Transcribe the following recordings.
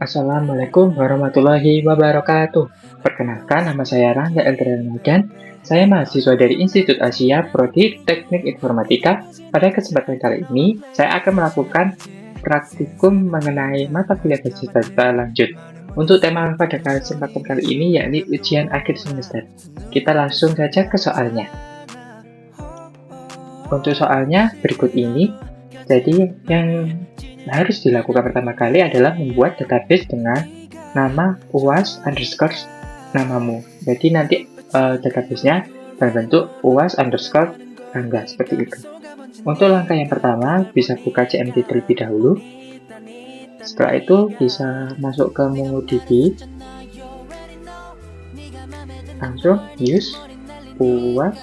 Assalamualaikum warahmatullahi wabarakatuh. Perkenalkan, nama saya Rangga Eltra Ramadan. Saya mahasiswa dari Institut Asia Prodi Teknik Informatika. Pada kesempatan kali ini, saya akan melakukan praktikum mengenai mata kuliah berserta lanjut. Untuk tema pada kesempatan kali ini yakni ujian akhir semester. Kita langsung saja ke soalnya. Untuk soalnya berikut ini. Jadi yang harus dilakukan pertama kali adalah membuat database dengan nama UAS underscore namamu. Jadi nanti databasenya berbentuk UAS underscore Rangga seperti itu. Untuk langkah yang pertama, bisa buka CMD terlebih dahulu. Setelah itu bisa masuk ke MongoDB. Langsung use UAS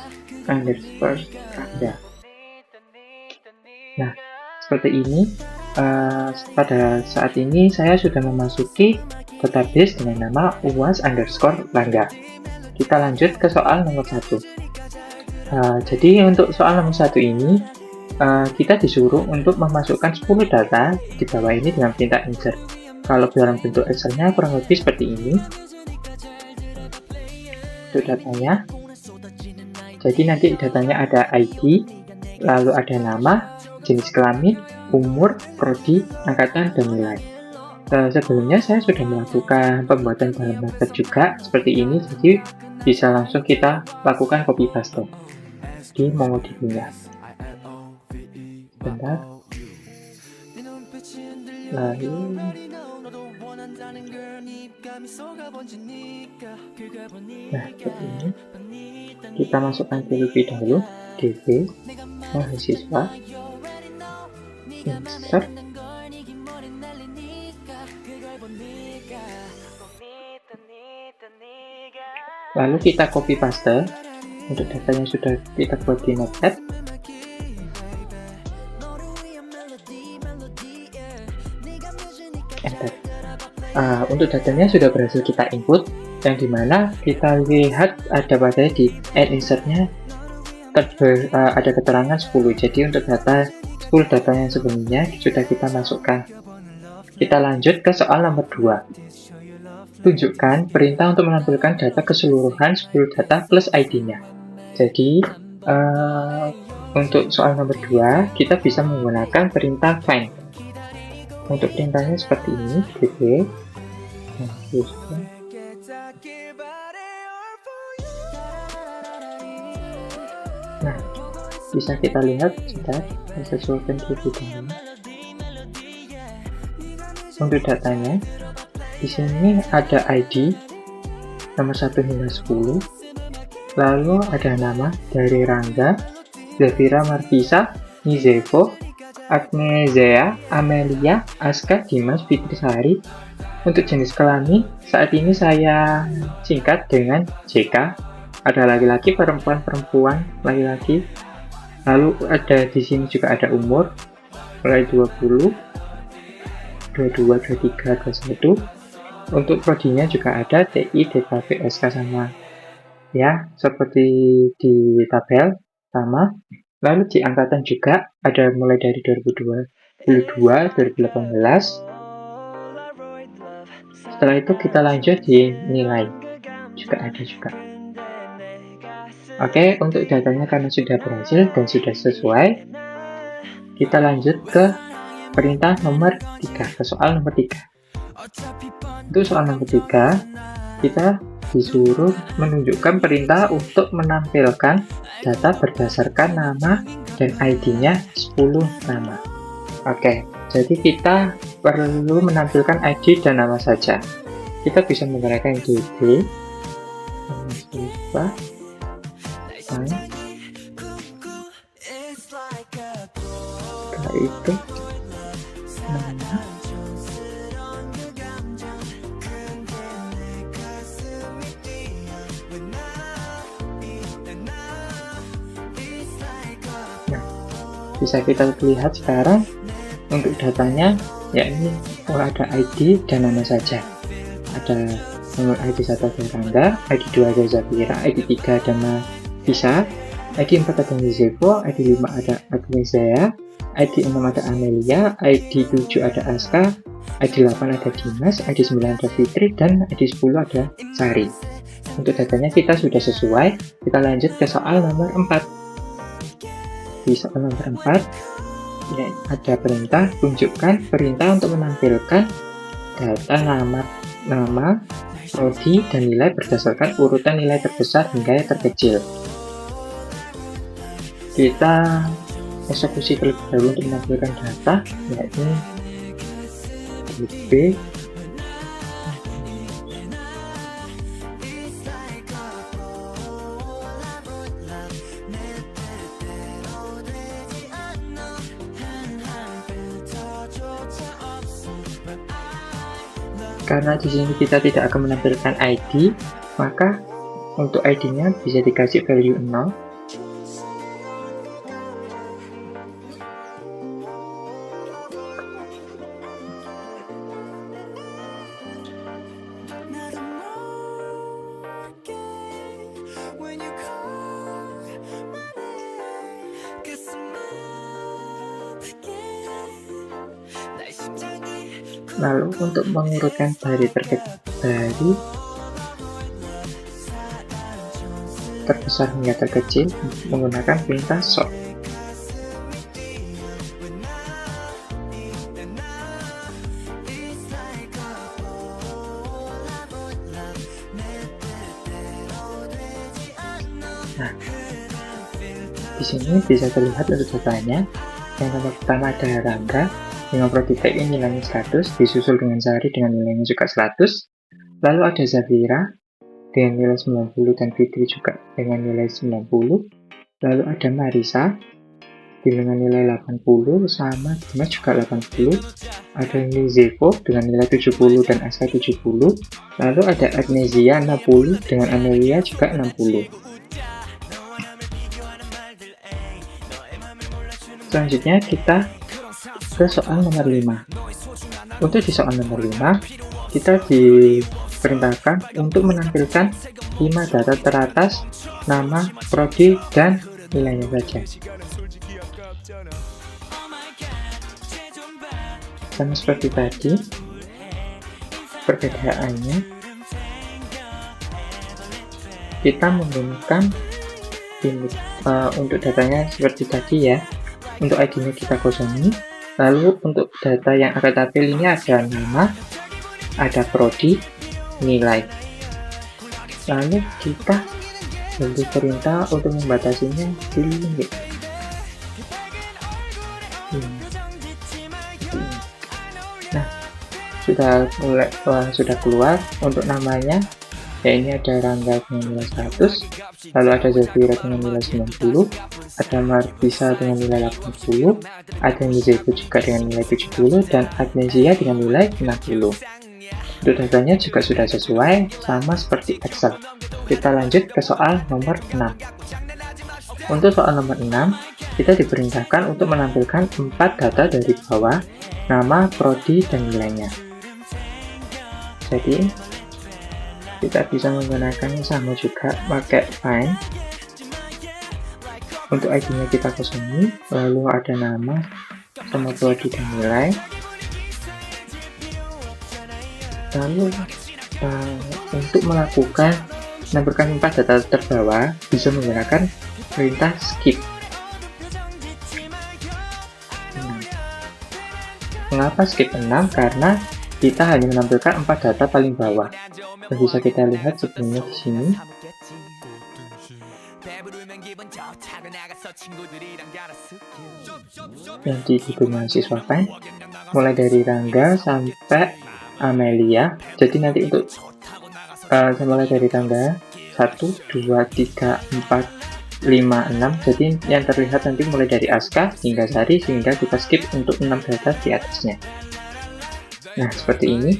underscore Rangga. Nah, seperti ini. Pada saat ini saya sudah memasuki database dengan nama UAS underscore Rangga. Kita lanjut ke soal nomor 1. Jadi untuk soal nomor 1 ini kita disuruh untuk memasukkan 10 data di bawah ini dengan perintah insert. Kalau dalam bentuk Excel-nya kurang lebih seperti ini. Untuk datanya. Jadi nanti datanya ada ID, lalu ada nama, jenis kelamin, umur, prodi, angkatan, dan nilai. Sebelumnya saya sudah melakukan pembuatan dalam Word juga seperti ini, jadi bisa langsung kita lakukan copy paste di MongoDB-nya. Bentar. Lalu seperti ini. Kita masukkan terlebih dahulu DB mahasiswa. Insert. Lalu kita copy paste. Untuk datanya sudah kita buat di Notepad. Enter. Untuk datanya sudah berhasil kita input, yang dimana kita lihat ada pada di add insert-nya ada keterangan 10. Jadi untuk data 10 data yang sebelumnya sudah kita masukkan. Kita lanjut ke soal nomor 2. Tunjukkan perintah untuk menampilkan data keseluruhan 10 data plus ID-nya. Jadi untuk soal nomor 2 kita bisa menggunakan perintah find. Untuk perintahnya seperti ini, db. Nah, bisa kita lihat sudah sesuaikan terlebih dahulu. Untuk datanya, di sini ada ID nomor 1 hingga 10, lalu ada nama dari Rangga, Zafira Marfisa, Nizevo, Agnezea, Amelia, Aska, Dimas, Fitrisari. Untuk jenis kelamin, saat ini saya singkat dengan JK. Ada laki-laki, perempuan, laki-laki. Lalu ada di sini juga ada umur, mulai 20, 22, 23, 21. Untuk prodinya juga ada TI, DKV, SK sama. Ya, seperti di tabel sama. Lalu di angkatan juga ada mulai dari 2022, 2018. Setelah itu kita lanjut di nilai. Juga ada juga. Oke, untuk datanya karena sudah berhasil dan sudah sesuai, kita lanjut ke perintah nomor 3, ke soal nomor 3. Untuk soal nomor 3, kita disuruh menunjukkan perintah untuk menampilkan data berdasarkan nama dan ID-nya 10 nama. Oke, jadi kita perlu menampilkan ID dan nama saja. Kita bisa menggunakan DB setelah itu nama. Bisa kita lihat sekarang untuk datanya yakni ada ID dan nama saja. Ada nomor ID 1 ada Rangga, ID 2 ada Zafira, ID 3 ada Marfisa, ID 4 ada Nizevo, ID 5 ada Agnezea, ID 6 ada Amelia, ID 7 ada Aska, ID 8 ada Dimas, ID 9 ada Fitri, dan ID 10 ada Sari. Untuk datanya kita sudah sesuai, kita lanjut ke soal nomor 4. Di soal nomor 4, ya, ada perintah, tunjukkan perintah untuk menampilkan data nama, prodi, dan nilai berdasarkan urutan nilai terbesar hingga yang terkecil. Kita eksekusi terlebih dahulu untuk menampilkan data, yakni B. Karena di sini kita tidak akan menampilkan ID, maka untuk ID-nya bisa dikasih value 0. Lalu untuk mengurutkan dari terbesar hingga terkecil menggunakan perintah sort. Nah, di sini bisa terlihat untuk datanya. Yang nomor pertama ada Rangga dengan prodi TI nilainya 100, disusul dengan Sari dengan nilainya juga 100. Lalu ada Zafira dengan nilai 90 dan Fitri juga dengan nilai 90. Lalu ada Marisa dengan nilai 80 sama Dimas juga 80. Ada Nizevo dengan nilai 70 dan Aska 70. Lalu ada Agnesia 60 dengan Amelia juga 60. Selanjutnya kita ke soal nomor 5. Untuk di soal nomor 5, kita diperintahkan untuk menampilkan 5 data teratas, nama, prodi, dan nilainya saja. Sama seperti tadi, perbedaannya kita menggunakan ini untuk datanya seperti tadi ya. Untuk ID-nya kita kosongi. Lalu untuk data yang akan tampil ini ada nama, ada prodi, nilai. Lalu kita beri perintah untuk membatasinya di limit. Nah, sudah keluar untuk namanya. Ya, ini ada Rangga dengan nilai 100, lalu ada Zafira dengan nilai 90, ada Marisa dengan nilai 80, ada Nizevo juga dengan nilai 70, dan Agnesia dengan nilai 60. Untuk datanya juga sudah sesuai, sama seperti Excel. Kita lanjut ke soal nomor 6. Untuk soal nomor 6, kita diperintahkan untuk menampilkan 4 data dari bawah, nama, prodi, dan nilainya. Jadi, kita bisa menggunakannya sama juga pakai find. Untuk ID-nya kita kosongi, lalu ada nama sama prodi dan nilai. Lalu untuk menampilkan 4 data terbawah bisa menggunakan perintah skip. Mengapa skip 6? Karena kita hanya menampilkan 4 data paling bawah. Dan bisa kita lihat sebelumnya di sini. Yang di buku mahasiswa find, mulai dari Rangga sampai Amelia. Jadi nanti untuk mulai dari tangga 1, 2, 3, 4, 5, 6. Jadi yang terlihat nanti mulai dari Aska hingga Sari, sehingga kita skip untuk 6 data di atasnya. Nah, seperti ini.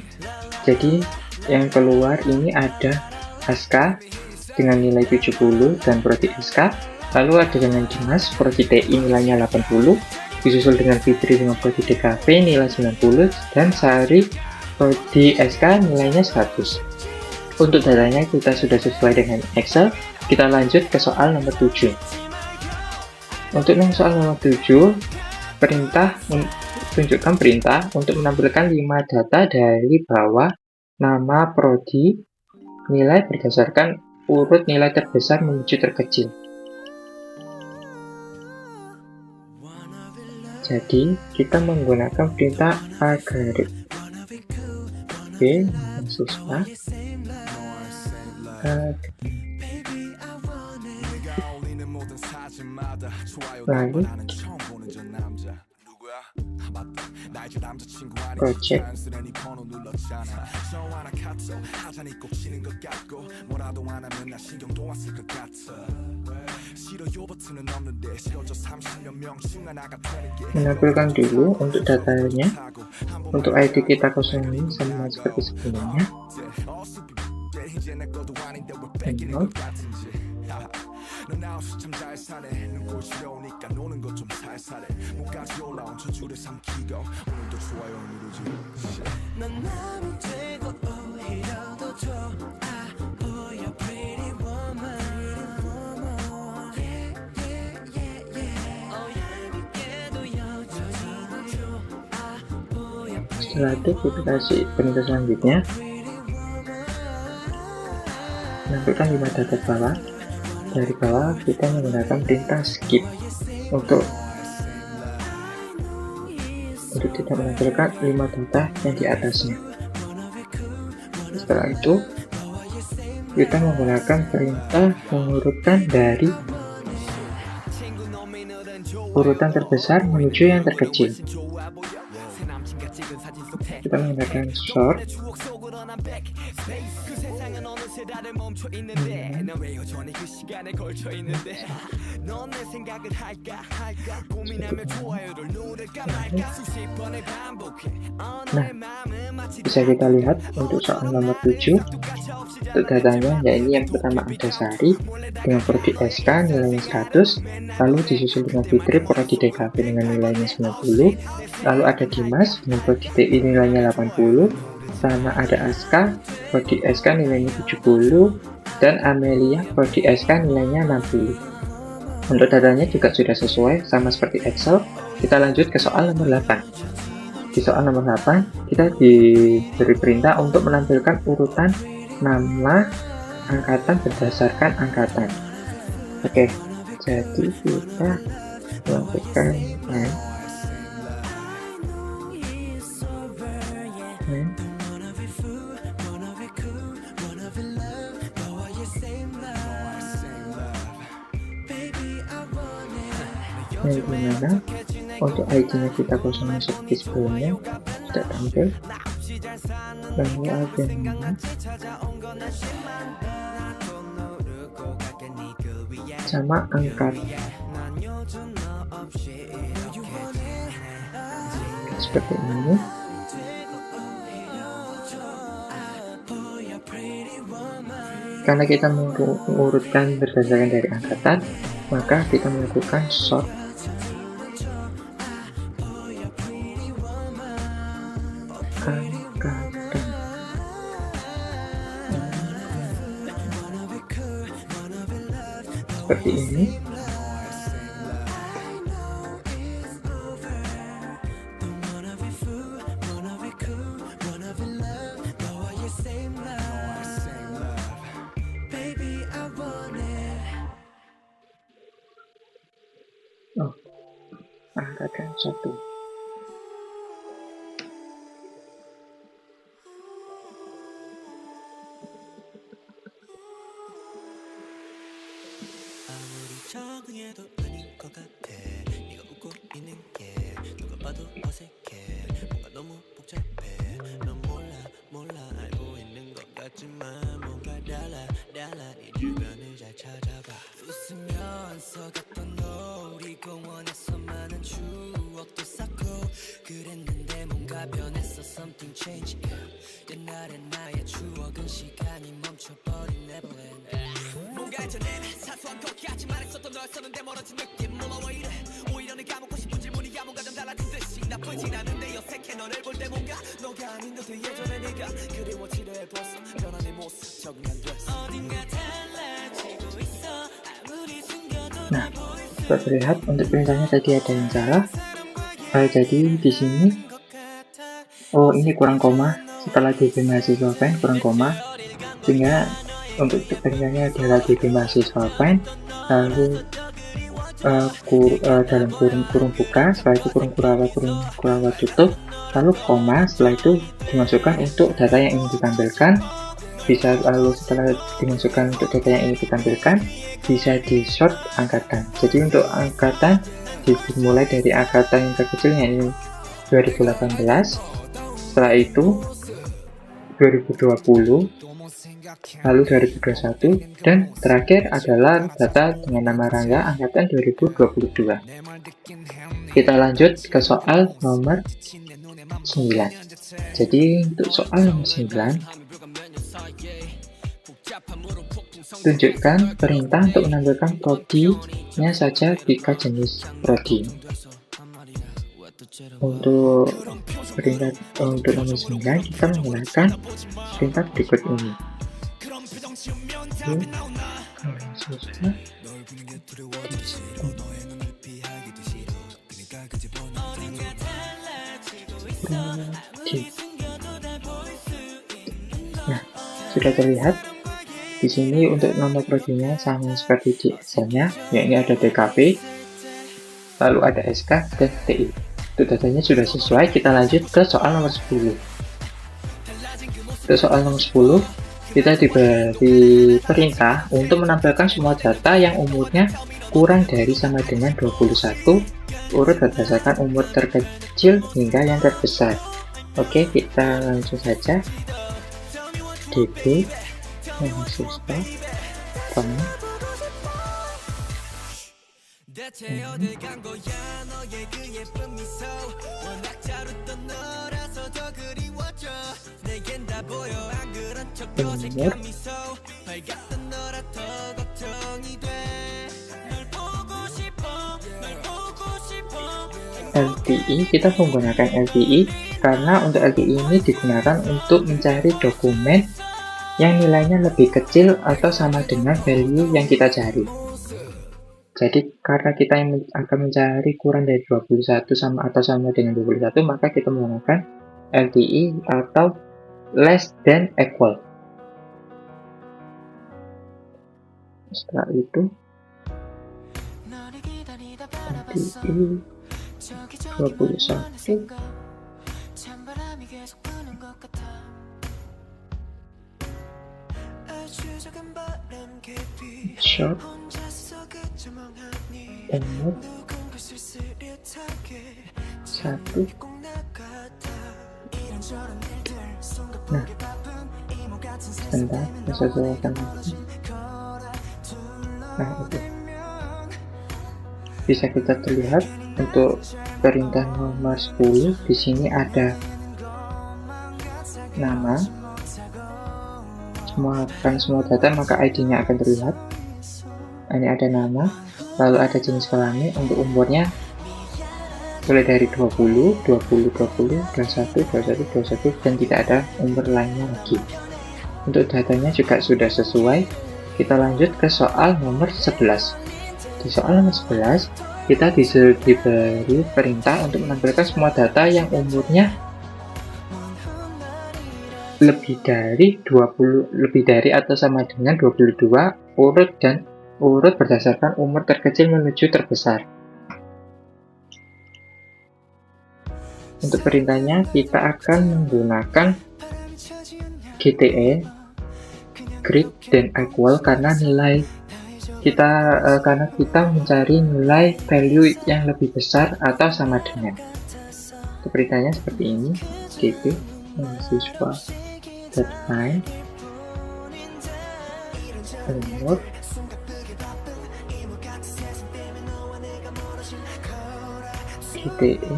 Jadi yang keluar ini ada Aska dengan nilai 70 dan prodi Aska. Lalu ada dengan Dimas, prodi TI nilainya 80, disusul dengan Fitri dengan prodi DKV nilai 90, dan Sari prodi SK nilainya 100. Untuk datanya kita sudah sesuai dengan Excel. Kita lanjut ke soal nomor 7. Untuk soal nomor 7, tunjukkan perintah untuk menampilkan 5 data dari bawah nama prodi nilai berdasarkan urut nilai terbesar menuju terkecil. Jadi, kita menggunakan perintah algoritm. Oke, susah. Lalu, project. Menampilkan dulu untuk datanya. Untuk ID kita kosongin sama seperti sebelumnya. Setelah itu kita kasih perintah selanjutnya, menampilkan 5 data bawah. Dari bawah kita menggunakan perintah skip untuk tidak menampilkan 5 data yang di atasnya. Setelah itu kita menggunakan perintah mengurutkan dari urutan terbesar menuju yang terkecil. Kita menggunakan sort. Nah, bisa kita lihat untuk soal nomor 7 untuk datanya, ya ini yang pertama ada Sari dengan prodi SK nilainya 100, lalu disusul dengan Fitri prodi DKV dengan nilainya 90, lalu ada Dimas dengan prodi TI nilainya 80, sama ada Aska prodi SK nilainya 70, dan Amelia prodi SK nilainya 60. Untuk datanya juga sudah sesuai sama seperti Excel. Kita lanjut ke soal nomor 8. Di soal nomor 8 kita diberi perintah untuk menampilkan urutan nama angkatan berdasarkan angkatan. Oke, jadi kita lakukan yang dimana untuk ID-nya kita kosongin seperti sebelumnya tidak tampil, lalu agennya sama angkat seperti ini. Karena kita mengurutkan berdasarkan dari angkatan, maka kita melakukan sort. Seperti ini. Oh, angkatan 1. 적응해도 아닌 것 같아. 네가 웃고 있는 게 누가 봐도 어색해. 뭔가 너무 복잡해. 넌 몰라 알고 있는 것 같지만 뭔가 달라 네 주변을 잘 찾아봐. 웃으면서 갔던 놀이공원에서 많은 추억도 쌓고 그랬는데 뭔가 변했어. Something changed. 옛날의 나의 추억은 시간이 멈춰버린 Neverland. 뭔가 전엔 사소한 것까지만 했었던 너였었는데 멀어진 느낌 무서워 이래. 오히려 내가 묻고 싶은 질문이야 뭔가 좀 달라진 듯이. 나쁘진 않은데 어색해 너를 볼 때 뭔가 너가 아닌 듯해. 예전에 네가 그리워지려 해봤어. 변한 네 모습 적응 안 됐어. 어딘가 달라지고 있어. 아무리 숨겨도 Nah, dapat terlihat untuk perintahnya tadi ada yang salah. Jadi di sini, oh ini kurang koma. Setelah DP mahasiswa pen kurang koma, sehingga untuk pertanyaannya adalah DP mahasiswa pen, lalu dalam kurung buka, setelah itu kurung kurawa tutup, lalu koma, setelah itu dimasukkan untuk data yang ingin ditampilkan. Lalu setelah dimasukkan untuk data yang ingin ditampilkan, bisa di short angkatan. Jadi untuk angkatan dimulai dari angkatan yang terkecil yaitu 2018, setelah itu 2020, lalu 2021, dan terakhir adalah data dengan nama Rangga angkatan 2022. Kita lanjut ke soal nomor 9. Jadi untuk soal nomor 9, tunjukkan perintah untuk menampilkan prodinya saja 3 jenis prodi. Untuk perintah untuk nomor 9, kita menggunakan perintah berikut ini. Nah, sudah terlihat di sini untuk nomor prodinya sama seperti di Excel-nya, yakni ada TKP, lalu ada SK dan TI. Untuk datanya sudah sesuai, kita lanjut ke soal nomor 10. Untuk soal nomor 10, kita diberi perintah untuk menampilkan semua data yang umurnya kurang dari sama dengan 21, urut berdasarkan umur terkecil hingga yang terbesar. Oke, kita langsung saja. DB mahasiswa koma umur LTI. Kita menggunakan LTI karena untuk LTI ini digunakan untuk mencari dokumen yang nilainya lebih kecil atau sama dengan value yang kita cari. Jadi karena kita akan mencari kurang dari 21 atau sama dengan 21, maka kita menggunakan LTI atau less than equal. Setelah itu LTI 21 short umur 1. Nah, sebentar, saya sesuaikan lagi. Nah, itu bisa kita terlihat untuk perintah nomor 10. Di sini ada nama, semua data, maka ID-nya akan terlihat. Ini ada nama, lalu ada jenis kelamin, untuk umurnya mulai dari 20, 20, 20, 21, 21, 21, dan tidak ada umur lainnya lagi. Untuk datanya juga sudah sesuai. Kita lanjut ke soal nomor 11. Di soal nomor 11, kita diberi perintah untuk menampilkan semua data yang umurnya lebih dari atau sama dengan 22, urut berdasarkan umur terkecil menuju terbesar. Untuk perintahnya, kita akan menggunakan GTE, grid dan equal karena kita mencari nilai value yang lebih besar atau sama dengan. Untuk perintahnya seperti ini, DP mahasiswa deadline umur GTE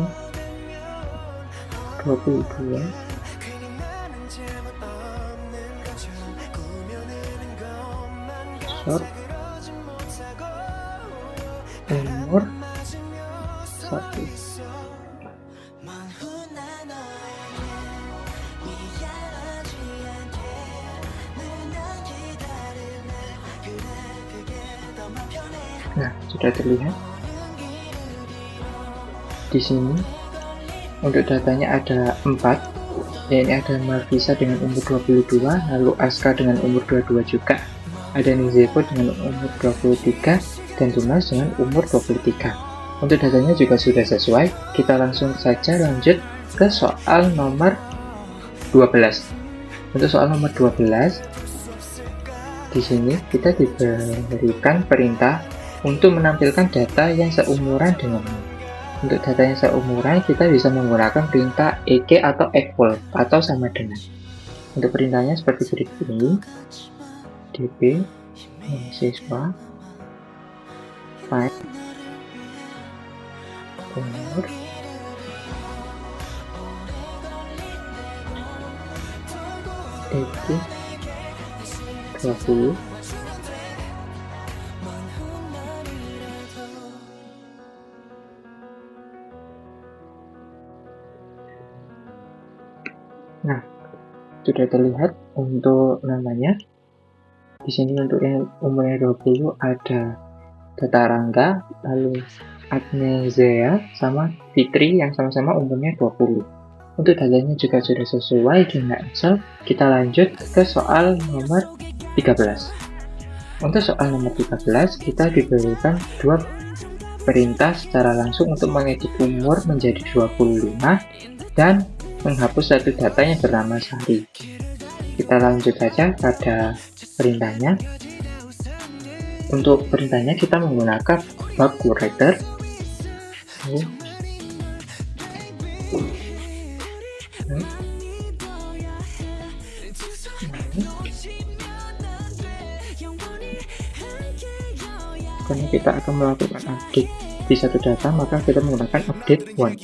22 short umur 1. Nah, sudah terlihat di sini Untuk datanya ada 4, ini ada Marvisa dengan umur 22, lalu Aska dengan umur 22 juga, ada Nizeko dengan umur 23, dan Tunas dengan umur 23. Untuk datanya juga sudah sesuai, kita langsung saja lanjut ke soal nomor 12. Untuk soal nomor 12, di sini kita diberikan perintah untuk menampilkan data yang seumuran dengannya. Untuk data yang seumuran, kita bisa menggunakan perintah EQ atau equal atau sama dengan. Untuk perintahnya seperti berikut ini. DP mahasiswa file umur EQ 20. Nah, sudah terlihat untuk namanya. Di sini untuk yang umurnya 20 ada Tata Rangga, lalu Agnesia, sama Fitri yang sama-sama umurnya 20. Untuk datanya juga sudah sesuai dengan Excel, kita lanjut ke soal nomor 13. Untuk soal nomor 13, kita diberikan dua perintah secara langsung untuk mengedit umur menjadi 25 dan menghapus satu data yang bernama Sari. Kita lanjut saja pada perintahnya. Untuk perintahnya kita menggunakan bug corrector. Karena kita akan melakukan update di satu data, maka kita menggunakan update one.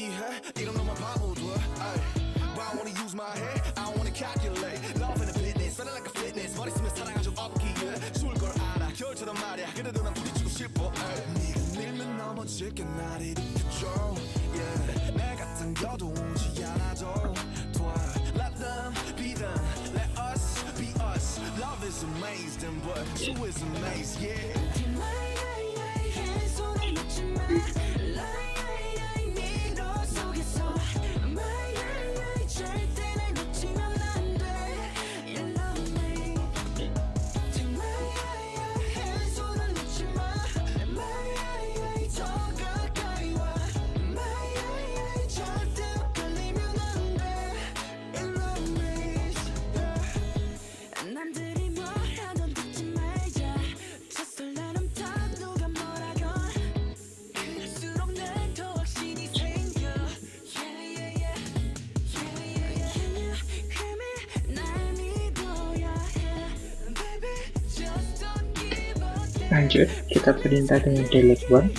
Lanjut, kita perintah dengan delete one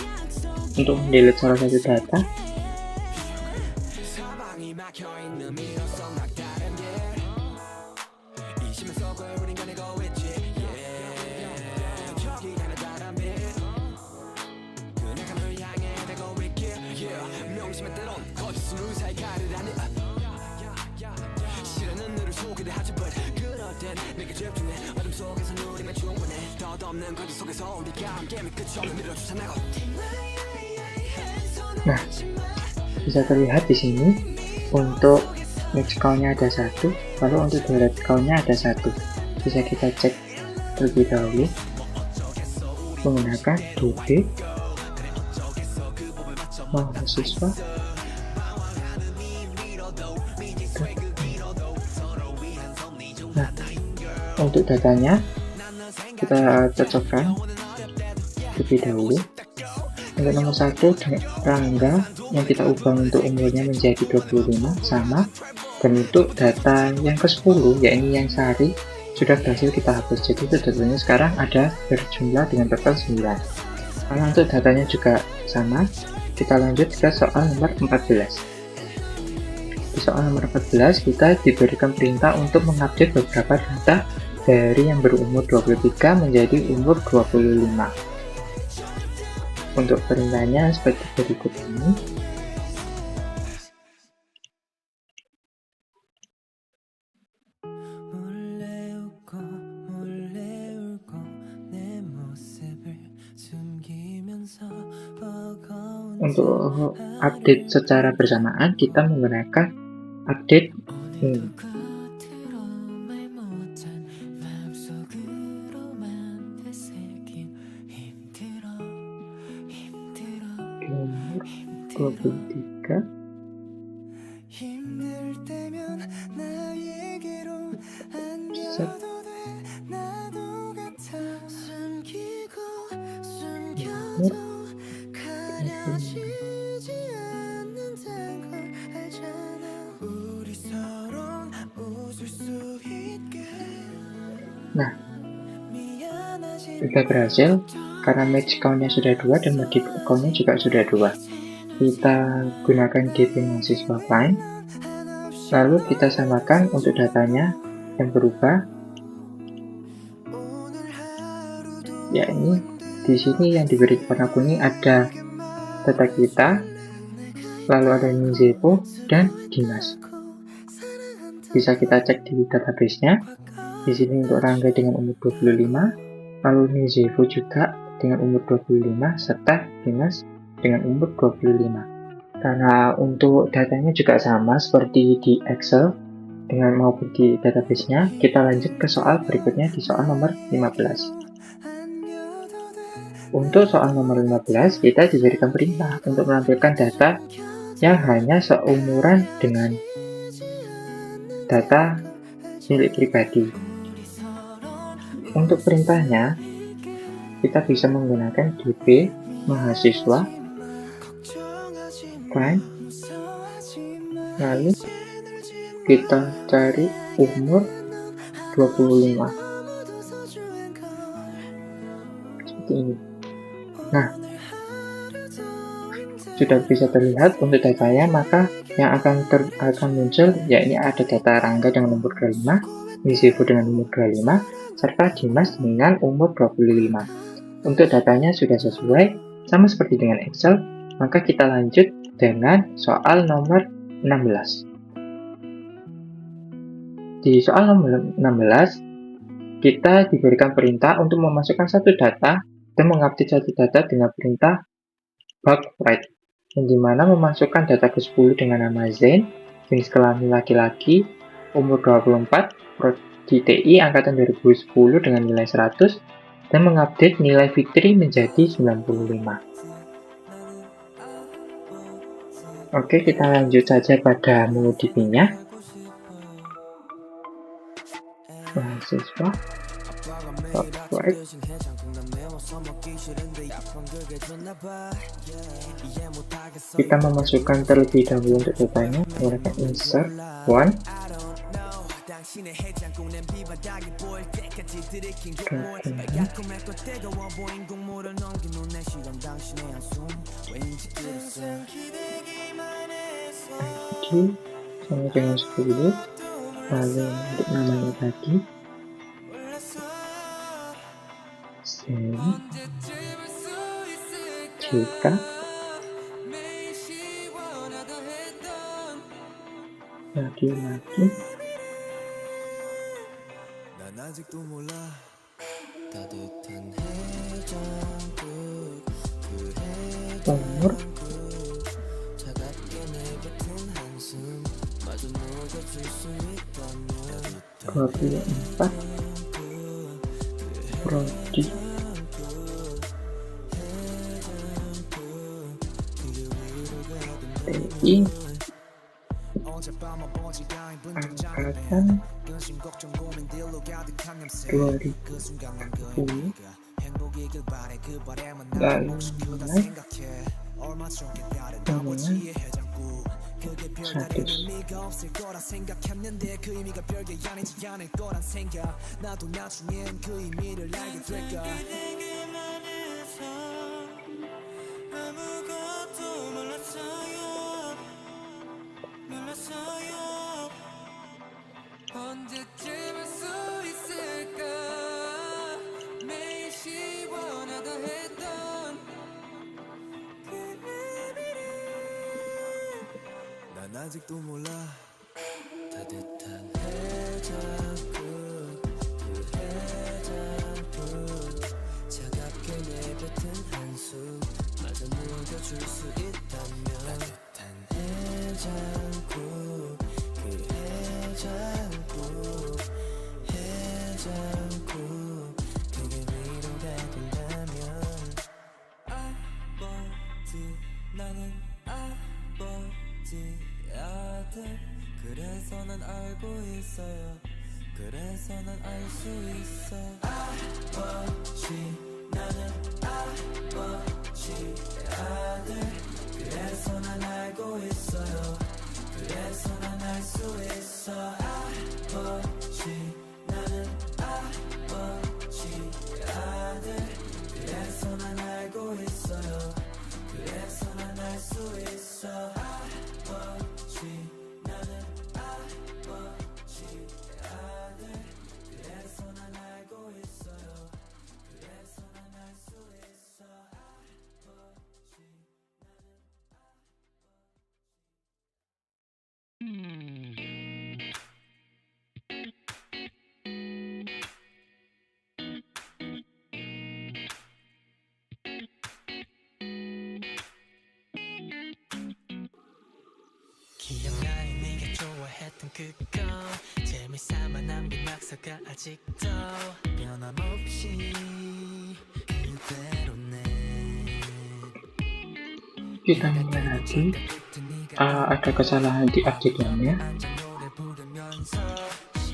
untuk mendelete salah satu data. Nah, bisa terlihat di sini untuk next count-nya ada 1, lalu untuk delete count-nya ada 1. Bisa kita cek terlebih dahulu menggunakan DB mahasiswa. Nah, untuk datanya kita cocokkan terlebih dahulu. Untuk nomor 1 Rangga yang kita ubah untuk umurnya menjadi 25 sama, dan untuk data yang ke-10 yaitu yang Sari sudah berhasil kita hapus. Jadi itu datanya sekarang ada berjumlah dengan total 9. Karena untuk datanya juga sama, kita lanjut ke soal nomor 14. Di soal nomor 14 kita diberikan perintah untuk mengupdate beberapa data dari yang berumur 23 menjadi umur 25. Untuk perintahnya seperti berikut ini. 숨기면서 버거운 Untuk update secara bersamaan, kita menggunakan update ini. Umur 23. Set. Umur 25. Nah, sudah berhasil karena match count-nya sudah 2 dan modif account-nya juga sudah 2. Kita gunakan DP mahasiswa find, lalu kita samakan untuk datanya yang berubah. Ya, ini di sini yang diberi warna kuning ada data kita, lalu ada Nizevo dan Dimas. Bisa kita cek di database-nya. Di sini untuk Rangga dengan umur 25, lalu Nizevo juga dengan umur 25, serta Dimas dengan umur 25. Karena untuk datanya juga sama seperti di Excel dengan maupun di database-nya, kita lanjut ke soal berikutnya di soal nomor 15. Untuk soal nomor 15, kita diberikan perintah untuk menampilkan data yang hanya seumuran dengan data milik pribadi. Untuk perintahnya, kita bisa menggunakan DP mahasiswa find, lalu kita cari umur 25 seperti ini. Nah, sudah bisa terlihat untuk datanya, maka yang akan muncul yakni ada data Rangga dengan umur 25, Nizevo dengan umur 25, serta Dimas dengan umur 25. Untuk datanya sudah sesuai, sama seperti dengan Excel, maka kita lanjut dengan soal nomor 16. Di soal nomor 16, kita diberikan perintah untuk memasukkan satu data dan mengupdate satu data dengan perintah bulk write, yang dimana memasukkan data ke-10 dengan nama Zain, jenis kelamin laki-laki, umur 24, prodi TI angkatan 2010 dengan nilai 100, dan mengupdate nilai Fitri menjadi 95. Oke, kita lanjut saja pada mengodifinya. Mahasiswa write. Kita memasukkan terlebih dahulu untuk datanya menggunakan insert one, ID sama dengan 10, lalu untuk namanya tadi JK, laki-laki, umur 24, prodi TI angkatan 2010, lalu nilai namanya 100. 아직도 몰라 따뜻한 해장국 그 해장국 차갑게 내뱉은 한숨마저 녹여줄 수 있다면 따뜻한 해장국 그 해장국 그게 위로가 된다면 아버지 나는 아버지 아들 그래서 난 알고 있어요 그래서 난 알 수 있어 아버지 나는 아버지 아들 그래서 난 알고 있어요 그래서 난 알 수 있어 아버지 나는 아버지 아들 그래서 난 알고 있어요 그래서 난 알 수 있어 아버지 나는 아버지 아들 그래서 난 알고 있어요 그래서 난 알 수 있어 기억나니 네가 좋아했던 그거 재미삼아 남긴 낙서가 아직도 변함없이 그대로네 Kita mulai lagi. Ada kesalahan di update-nya.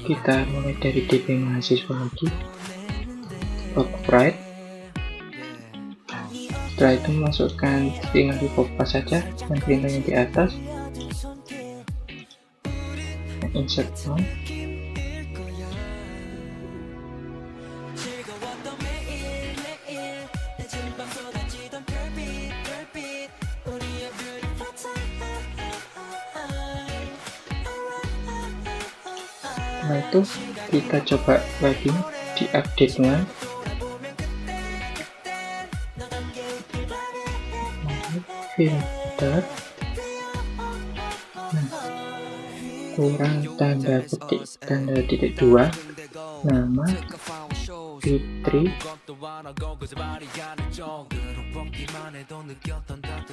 Kita mulai dari DP mahasiswa lagi. Right. Setelah itu masukkan tinggal di copy saja yang perintahnya di atas. Insert one. Setelah itu kita coba lagi di update one. Filter. Kurang tanda titik 2 nama Fitri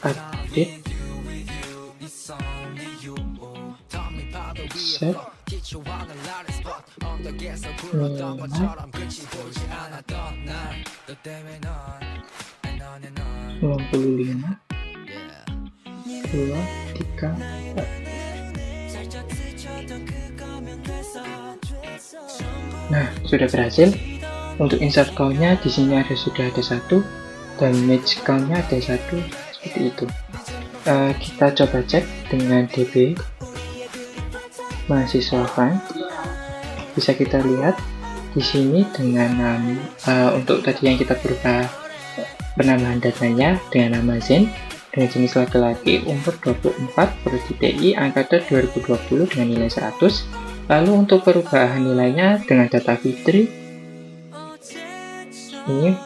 update set nilai 95 2 3 4. Nah, sudah berhasil. Untuk insert count-nya di sini sudah ada 1 dan match count-nya ada 1 seperti itu. Kita coba cek dengan DB mahasiswa fund. Bisa kita lihat di sini dengan untuk tadi yang kita berubah penambahan datanya dengan nama Zen dengan jenis laki-laki, umur 24, prodi TI, angkatan 2020 dengan nilai 100. Lalu untuk perubahan nilainya dengan data Fitri, ini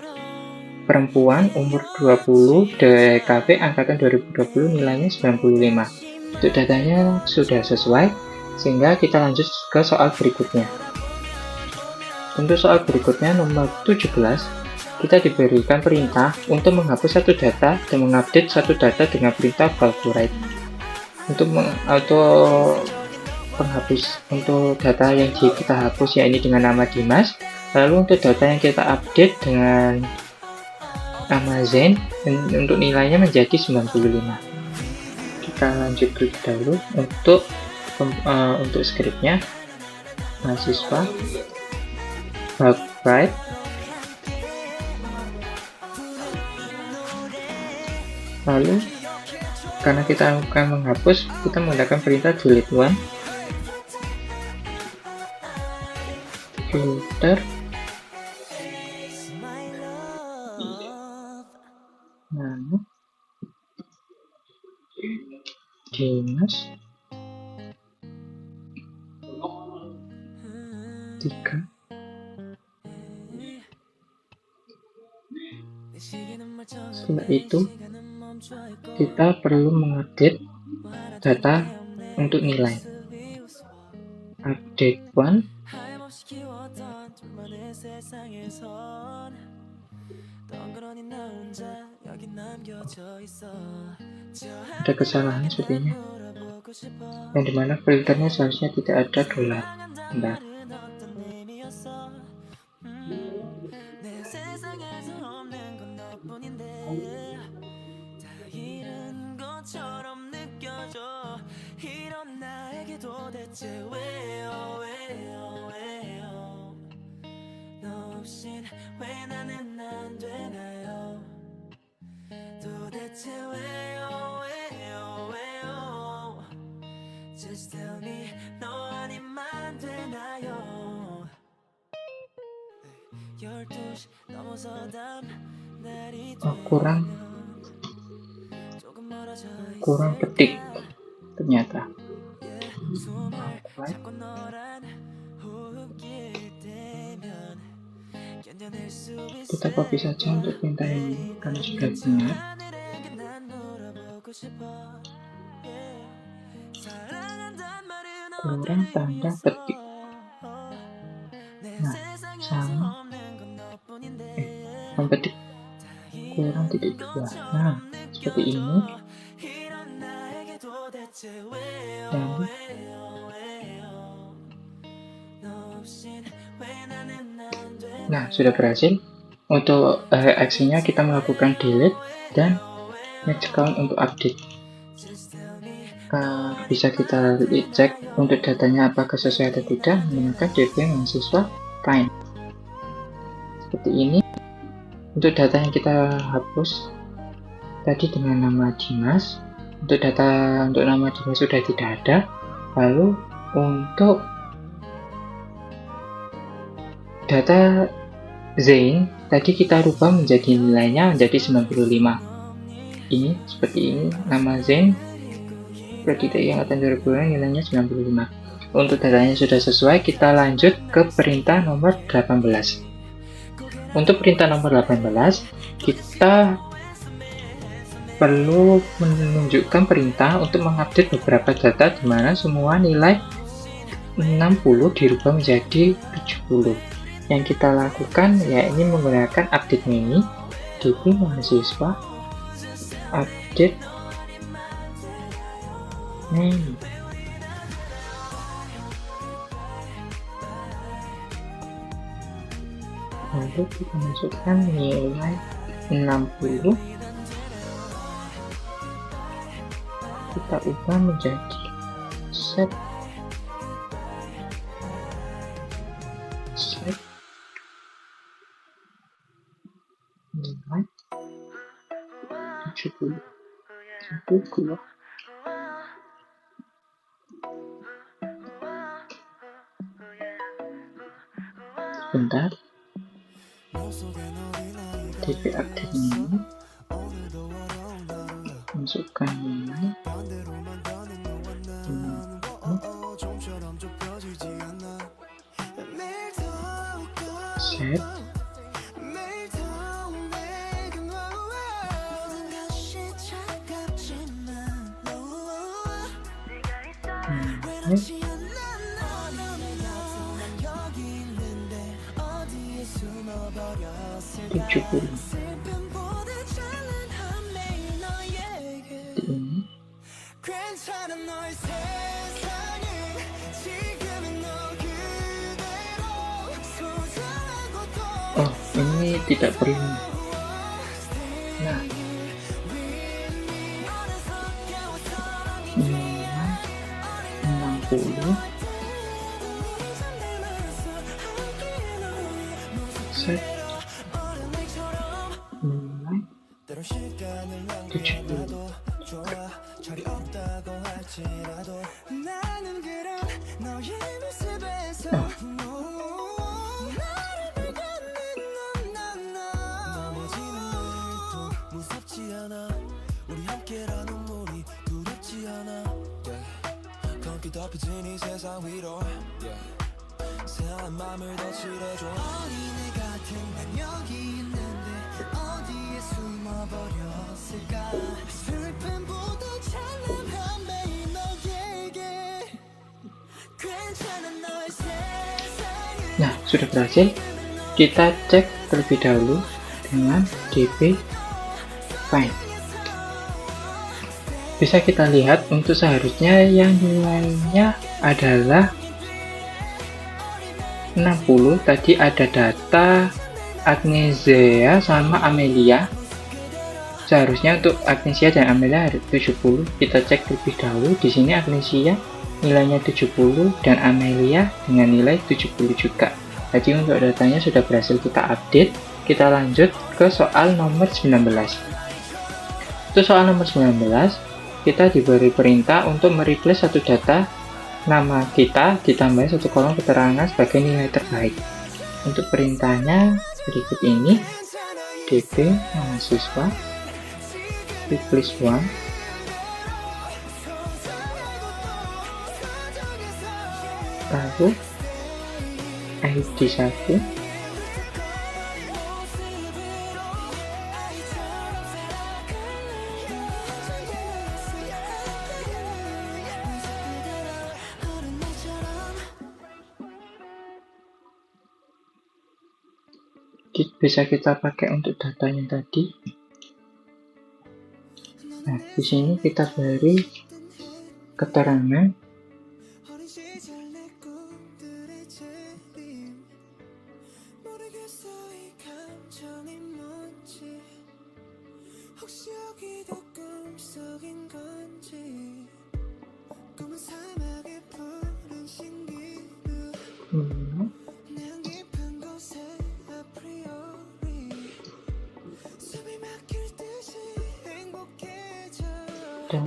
perempuan, umur 20, DKV, angkatan 2020, nilainya 95. Untuk datanya sudah sesuai, sehingga kita lanjut ke soal berikutnya. Untuk soal berikutnya nomor 17, kita diberikan perintah untuk menghapus satu data dan mengupdate satu data dengan perintah bulk to write. Untuk penghapus untuk data yang kita hapus ya ini dengan nama Dimas. Lalu untuk data yang kita update dengan nama Zen, untuk nilainya menjadi 95. Kita lanjut terlebih dahulu untuk scriptnya. Mahasiswa bulk write. Lalu karena kita akan menghapus, kita menggunakan perintah delete one. Filter. Nah, Dimas 3. Setelah itu kita perlu mengupdate data untuk nilai. Update one. 덩그러니 나 혼자 여기 남겨져 있어 Ada kesalahan sepertinya, 물어보고 싶어 yang dimana filternya seharusnya tidak ada dolar. Bentar. 말은 어떤 의미였어 내 세상에서 없는 건 너뿐인데 다 잃은 것처럼 느껴져 이런 나에게 도대체 왜요 왜요 왜요 너 없인 왜 나는 안 되나요 도대체 왜요 왜요 왜요 Just tell me 너 아니면 안 되나요 12시 넘어서 다음 날이 kurang 조금 멀어져 petik ternyata. 숨을 잡고 너란 호흡길 때면 견뎌낼 수 Kita copy saja untuk perintah ini karena sudah benar. 하늘에게 난 물어보고 싶어 사랑한단 말은 Kurang tanda petik. Nah, sama mempetik kurang titik 2. Nah, seperti ini. Dan nah, sudah berhasil. Untuk aksinya kita melakukan delete dan next count untuk update. Bisa kita cek untuk datanya apakah sesuai atau tidak menggunakan DP mahasiswa find. Seperti ini. Untuk data yang kita hapus tadi dengan nama Dimas. Untuk nama Dimas sudah tidak ada. Lalu untuk data Zain tadi kita rubah menjadi nilainya menjadi 95. Ini seperti ini, nama Zain kredit angkatan 2000 nilainya 95. Untuk datanya sudah sesuai, kita lanjut ke perintah nomor 18. Untuk perintah nomor 18, kita perlu menunjukkan perintah untuk mengupdate beberapa data di mana semua nilai 60 dirubah menjadi 70. Yang kita lakukan yakni menggunakan update mini DP mahasiswa update mini. Lalu kita masukkan nilai 60, kita ubah menjadi set nilai 70. Itu keluar. Sebentar. DP update ini masukkan nilai set nilai 70. Ini oh, ini tidak perlu. Nah, nilai 60 set nilai 70. 덮여진 이 세상 위로 새하얀 맘을 더 칠해줘 어린애 같은 난 여기 있는데 어디에 숨어버렸을까 슬픔보다 찬란한 매일 너에게 괜찮은 너의 세상을 Nah, sudah berhasil. Kita cek terlebih dahulu dengan DP find. Bisa kita lihat untuk seharusnya yang nilainya adalah 60. Tadi ada data Agnesia sama Amelia. Seharusnya untuk Agnesia dan Amelia harus 70. Kita cek terlebih dahulu. Di sini Agnesia nilainya 70 dan Amelia dengan nilai 70 juga. Jadi untuk datanya sudah berhasil kita update. Kita lanjut ke soal nomor 19. Untuk soal nomor 19, kita diberi perintah untuk mereplace satu data nama kita ditambah satu kolom keterangan sebagai nilai terbaik. Untuk perintahnya berikut ini. DP mahasiswa replace 1 lalu ID 1 bisa kita pakai untuk datanya tadi. Nah, di sini kita beri keterangan dan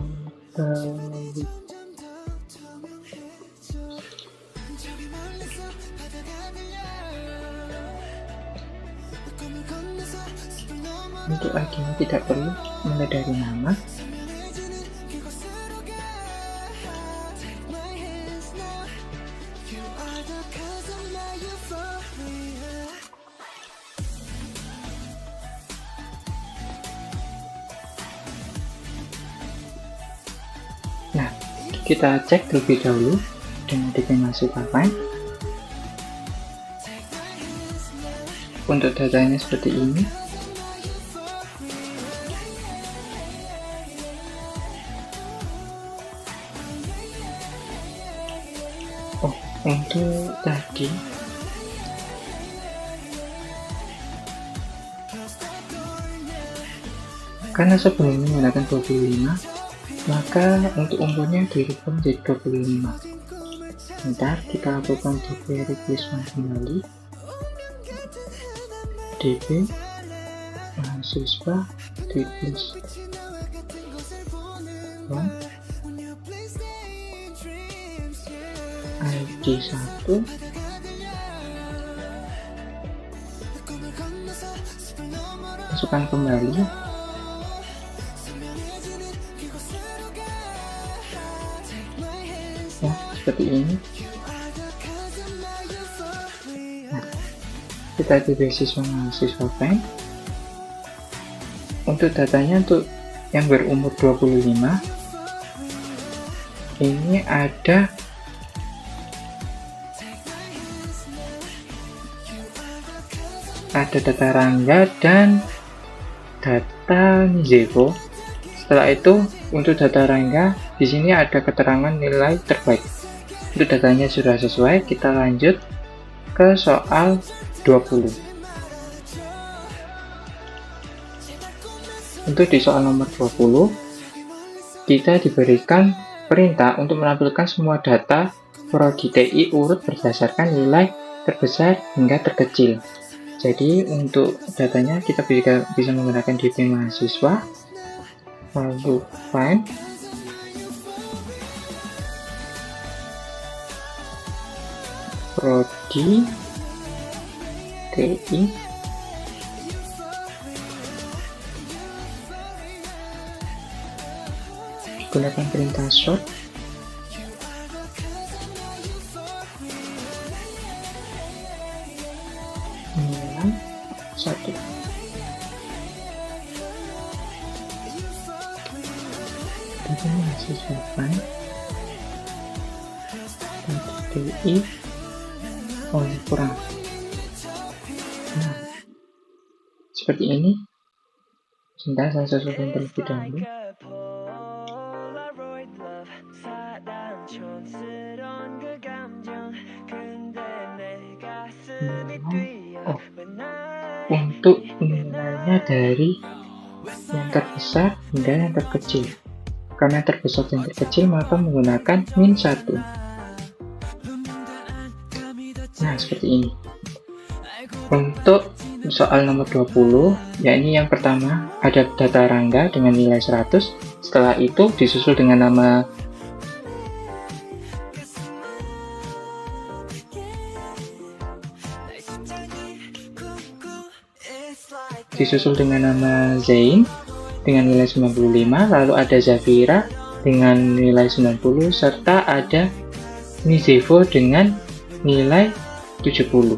untuk ID-nya tidak perlu mulai dari nama. Nah, kita cek terlebih dahulu dengan DP mahasiswa find. Untuk datanya seperti ini. Oh, untuk tadi karena sebelumnya menggunakan 25, maka untuk umurnya dirubah menjadi 25. Bentar, kita lakukan DP replacement kembali. DP mahasiswa replace 1 ID 1 masukkan kembali. Nah, seperti ini. Nah, kita di beasiswa mahasiswa find. Untuk datanya untuk yang berumur 25, ini ada data Rangga dan data Nizevo. Setelah itu untuk data Rangga di sini ada keterangan nilai terbaik. Untuk datanya sudah sesuai, kita lanjut ke soal 20. Untuk di soal nomor 20, kita diberikan perintah untuk menampilkan semua data prodi TI urut berdasarkan nilai terbesar hingga terkecil. Jadi untuk datanya kita bisa menggunakan DP mahasiswa, lalu find, prodi TI, gunakan perintah sort, nilai 1. Data mahasiswa find, TI, kurang. Nah, seperti ini. Sebentar, saya sesuaikan terlebih dahulu. Oh, untuk nilainya dari yang terbesar hingga yang terkecil. Karena terbesar dan terkecil, maka menggunakan -1. Nah, seperti ini. Untuk soal nomor 20, yakni yang pertama ada data Rangga dengan nilai 100. Setelah itu disusul dengan nama Zain dengan nilai 95, lalu ada Zafira dengan nilai 90, serta ada Nizevo dengan nilai 70.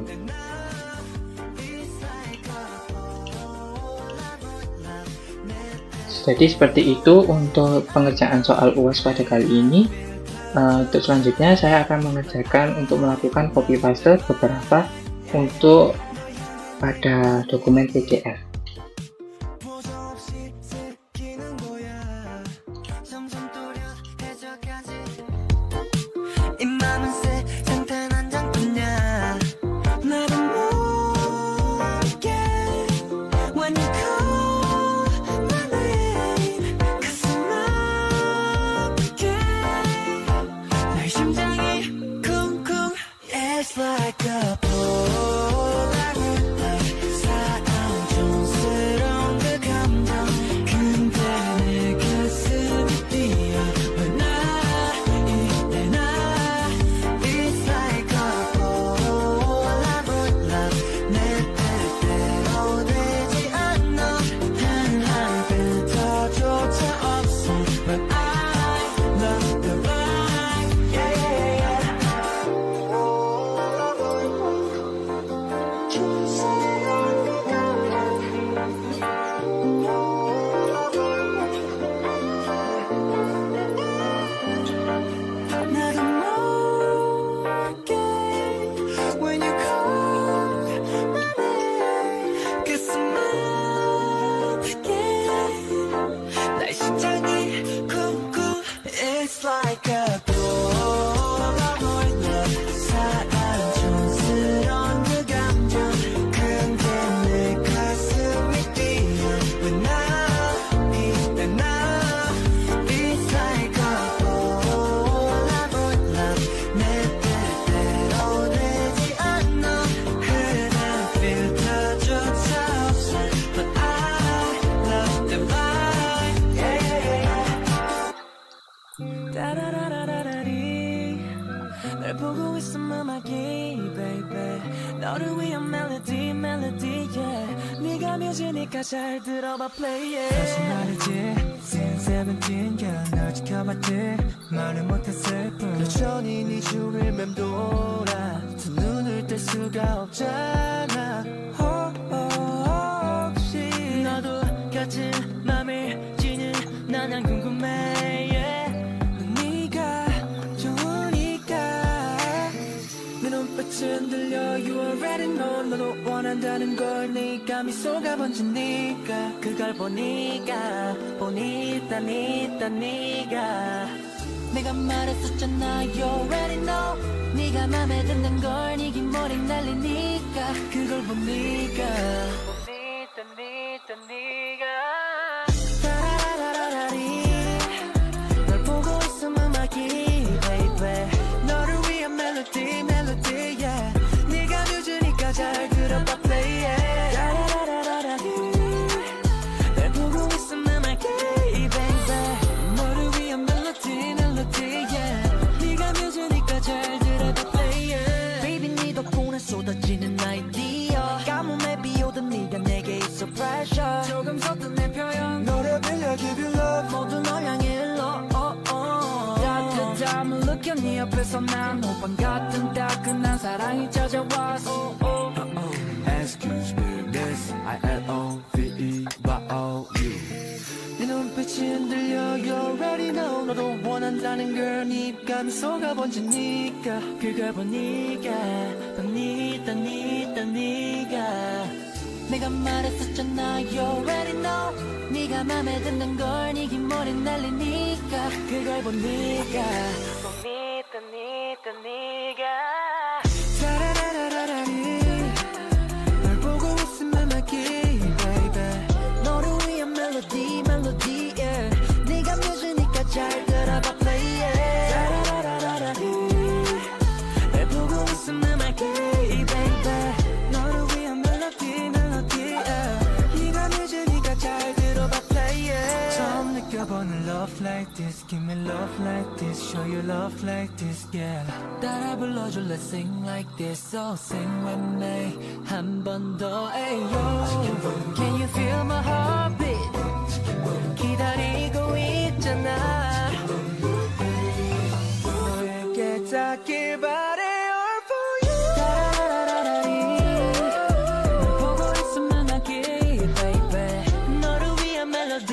Jadi seperti itu untuk pengerjaan soal UAS pada kali ini. Untuk selanjutnya saya akan mengerjakan untuk melakukan copy paste beberapa untuk pada dokumen PDF. 널 보고 있음 음악이 baby 너를 위한 멜로디 yeah 네가 뮤지니까 잘 들어봐 play it 다시 말이지 since 17 girl 널 지켜봤지 말을 못했을 뿐 여전히 네 주위를 맴돌아 두 눈을 뗄 수가 없잖아 혹시 너도 같은 맘일지는 난 궁금해 yeah. 눈빛은 들려 you already know 너도 원한다는 걸 네가 미소가 번지니까 그걸 보니까 네가 내가 말했었잖아 you already know 네가 맘에 든다는 걸 네 긴 머리 날리니까 그걸 보니까 네가 따라라라라리 널 보고 있음 음악이 baby 너를 위한 멜로디 yeah 네가 늦으니까 잘 들어봐 play it 라라라라라리 널 보고 있음 음악이 baby 너를 위한 멜로디 yeah 네가 늦으니까 잘 들어봐 play it baby 네 덕분에 쏟아지는 아이디어 가뭄에 비오던 네가 내게 있어 pressure 조금 섰던 내 표현 노래 빌려 give you love 모두 널 향해 일러 따뜻함을 느껴 네 옆에서 난 호빵 같은 따끈한 사랑이 찾아왔어 Excuse me, Miss I-L-O-V-E Y-O-U 네 눈빛이 흔들려 You already know 너도 원한다는 걸 네 입가 미소가 번지니까 그걸 보니까 네가 내가 말했었잖아 you already know 네가 맘에 드는 걸 네 긴 머리 날리니까 그걸 본 네가 네가 따라라라라라리 널 보고 있으면 막이 baby 너를 위한 멜로디 yeah 네가 뮤즈니까 잘 들어봐 play it 따라라라라라리 날 보고 있으면 막이 baby 너를 위한 멜로디 yeah 네가 뮤즈니까 잘 들어봐 play it 처음 느껴보는 love like this give me love like this show you love like this yeah 따라 불러줘 let's sing like this so sing with me 한 번 더 ayo can you feel my heartbeat 기다리고 있잖아 너에게 닿길 바래 all for you 따라라라라리 널 보고 있으면 하기 baby 너를 위한 멜로디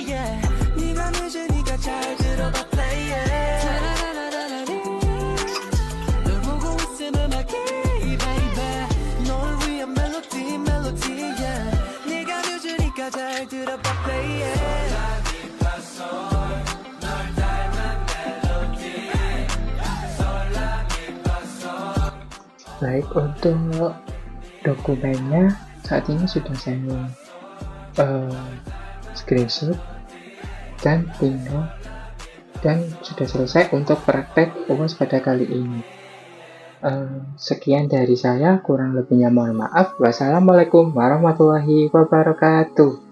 yeah 네가 늦으니까 잘 들어봐 play it 따라라라라리 널 보고 있으면 하기 baby 너를 위한 멜로디 yeah 네가 늦으니까 잘 들어봐 play it Baik, untuk dokumennya saat ini sudah saya screenshot dan tinggal dan sudah selesai untuk praktek UAS pada kali ini. Sekian dari saya, kurang lebihnya mohon maaf. Wassalamualaikum warahmatullahi wabarakatuh.